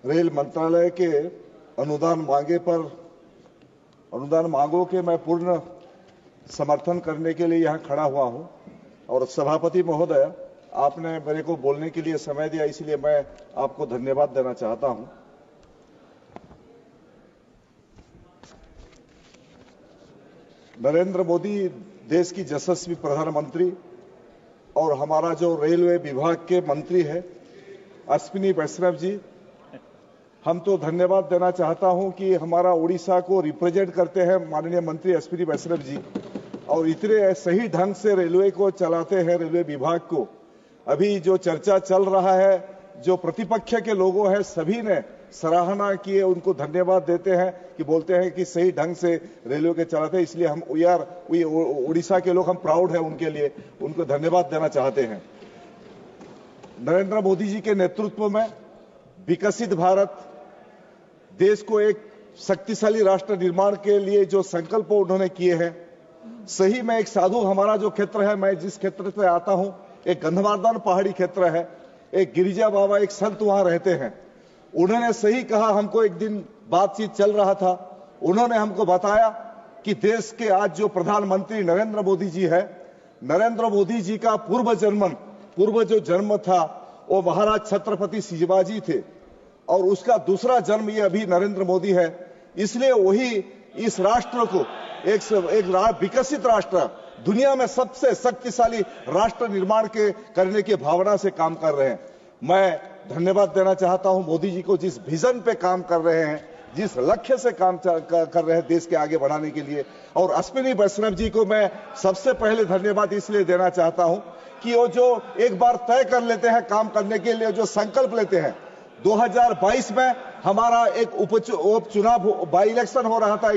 Rail मंत्रालय के अनुदान मांगों के मैं पूर्ण समर्थन करने के लिए यहां खड़ा हुआ हूं और सभापति महोदय, आपने मेरे को बोलने के लिए समय दिया, इसलिए मैं आपको धन्यवाद देना चाहता हूं। नरेंद्र मोदी देश की यशस्वी प्रधानमंत्री और हमारा जो रेलवे विभाग के मंत्री है अश्विनी वैष्णव जी, हम तो धन्यवाद देना चाहता हूं कि हमारा उड़ीसा को रिप्रेजेंट करते हैं माननीय मंत्री अश्विनी वैष्णव जी, और इतने सही ढंग से रेलवे को चलाते हैं, रेलवे विभाग को। अभी जो चर्चा चल रहा है, जो प्रतिपक्ष के लोगों हैं सभी ने सराहना किए, उनको धन्यवाद देते हैं कि बोलते हैं कि सही ढंग से रेलवे के चलाते हैं, इसलिए हम उड़ीसा के लोग हम प्राउड है उनके लिए, उनको धन्यवाद देना चाहते हैं। नरेंद्र मोदी जी के नेतृत्व में विकसित भारत, देश को एक शक्तिशाली राष्ट्र निर्माण के लिए जो संकल्प उन्होंने किए हैं, सही में एक साधु हमारा जो क्षेत्र है, मैं जिस क्षेत्र से आता हूं, एक गंधमार्दन पहाड़ी क्षेत्र है, एक गिरिजा बाबा एक संत वहां रहते हैं। उन्होंने सही कहा, हमको एक दिन बातचीत चल रहा था, उन्होंने हमको बताया कि देश के आज जो प्रधानमंत्री नरेंद्र मोदी जी है, नरेंद्र मोदी जी का पूर्व जो जन्म था वो महाराज छत्रपति शिवाजी थे, और उसका दूसरा जन्म ये अभी नरेंद्र मोदी है। इसलिए वही इस राष्ट्र को एक विकसित राष्ट्र, दुनिया में सबसे शक्तिशाली राष्ट्र निर्माण करने की भावना से काम कर रहे हैं। मैं धन्यवाद देना चाहता हूं मोदी जी को, जिस विजन पे काम कर रहे हैं, जिस लक्ष्य से काम कर रहे हैं देश के आगे बढ़ाने के लिए। और अश्विनी वैष्णव जी को मैं सबसे पहले धन्यवाद इसलिए देना चाहता हूं कि वो जो एक बार तय कर लेते हैं काम करने के लिए, जो संकल्प लेते हैं। 2022 में हमारा एक उपचुनाव बाई इलेक्शन हो रहा था,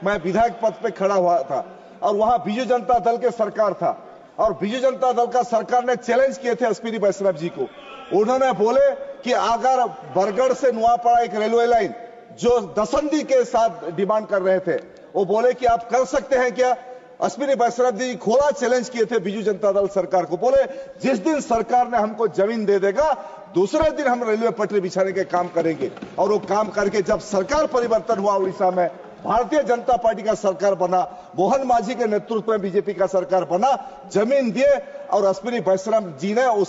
मैं विधायक पद पे खड़ा हुआ था, और वहां बीजू जनता दल के सरकार था, और बीजू जनता दल का सरकार ने चैलेंज किए थे अश्विनी वैष्णव जी को। उन्होंने बोले कि अगर बरगढ़ से नुआपाड़ा एक रेलवे लाइन जो दसंदी के साथ डिमांड कर रहे थे, वो बोले कि आप कर सकते हैं क्या। अश्विनी वैष्णव जी खोला चैलेंज किए थे बीजू जनता दल सरकार को, बोले जिस दिन सरकार ने हमको जमीन दे देगा, दूसरे दिन हम रेलवे पटरी बिछाने के काम करेंगे। और वो काम करके जब सरकार परिवर्तन हुआ उड़ीसा में, भारतीय जनता पार्टी का सरकार बना, मोहन मांझी के नेतृत्व में बीजेपी का सरकार बना, जमीन दिए, और अश्विनी वैष्णव जी ने वो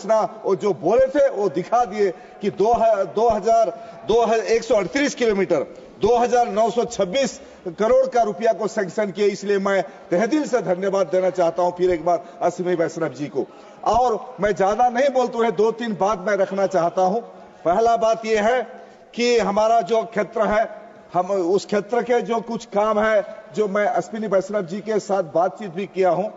जो बोले थे वो दिखा दिए कि 138 किलोमीटर 2926 करोड़ का रुपया को सैंक्शन किए। इसलिए मैं तहे दिल से धन्यवाद देना चाहता हूं फिर एक बार अश्विनी वैष्णव जी को। और मैं ज्यादा नहीं बोलते हुए 2-3 बात मैं रखना चाहता हूं। पहला बात यह है कि हमारा जो क्षेत्र है, हम उस क्षेत्र के जो कुछ काम है, जो मैं अश्विनी वैष्णव जी के साथ बातचीत भी किया हूं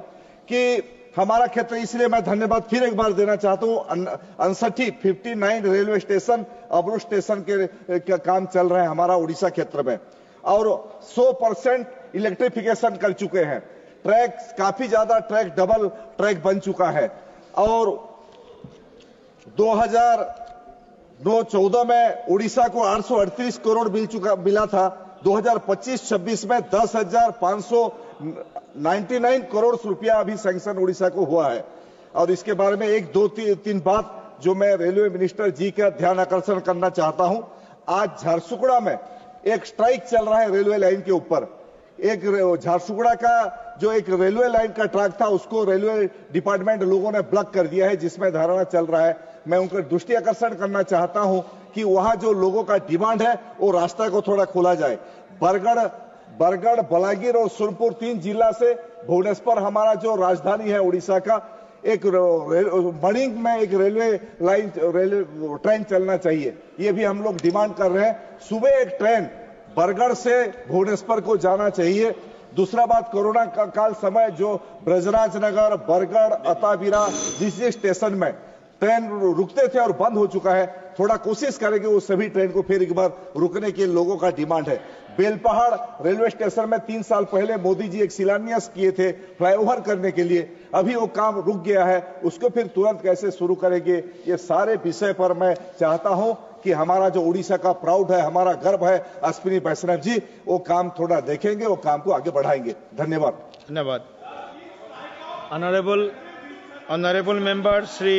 कि हमारा क्षेत्र, इसलिए मैं धन्यवाद फिर एक बार देना चाहता हूं। 59 रेलवे स्टेशन, अब्रुष स्टेशन के काम चल रहे हैं हमारा उड़ीसा क्षेत्र में, और 100% इलेक्ट्रिफिकेशन कर चुके हैं। ट्रैक काफी ज्यादा डबल ट्रैक बन चुका है, और 2009-14 में उड़ीसा को 838 करोड़ मिला था। 2025-26 में 10,599 करोड़ रुपया अभी सैंक्शन उड़ीसा को हुआ है। और इसके बारे में 1-2-3 बात जो मैं रेलवे मिनिस्टर जी का ध्यान आकर्षण करना चाहता हूं। आज झारसुगुड़ा में एक स्ट्राइक चल रहा है रेलवे लाइन के ऊपर। एक झारसुगुड़ा का जो एक रेलवे लाइन का ट्रैक था, उसको रेलवे डिपार्टमेंट लोगों ने ब्लॉक कर दिया है, जिसमें धारणा चल रहा है। मैं उनका दृष्टि आकर्षण करना चाहता हूं कि वहां जो लोगों का डिमांड है वो रास्ता को थोड़ा खोला जाए। बरगढ़, बलांगीर और सोनपुर 3 जिला से भुवनेश्वर हमारा जो राजधानी है उड़ीसा का, एक मणिंग में एक रेलवे ट्रेन चलना चाहिए। ये भी हम लोग डिमांड कर रहे हैं। सुबह एक ट्रेन बरगढ़ से भुवनेश्वर को जाना चाहिए। दूसरा बात, कोरोना का काल समय जो ब्रजराज नगर, बरगढ़, अताबीरा जिस स्टेशन में ट्रेन रुकते थे और बंद हो चुका है, थोड़ा कोशिश करेंगे वो सभी ट्रेन को फिर एक बार रुकने के लोगों का डिमांड है। बेलपहाड़ रेलवे स्टेशन में 3 साल पहले मोदी जी एक शिलान्यास किए थे फ्लाईओवर करने के लिए, अभी वो काम रुक गया है, उसको फिर तुरंत कैसे शुरू करेंगे। ये सारे विषय पर मैं चाहता हूं कि हमारा जो उड़ीसा का प्राउड है, हमारा गर्व है अश्विनी वैष्णव जी, वो काम थोड़ा देखेंगे, वो काम को आगे बढ़ाएंगे। धन्यवाद। Honourable member Shri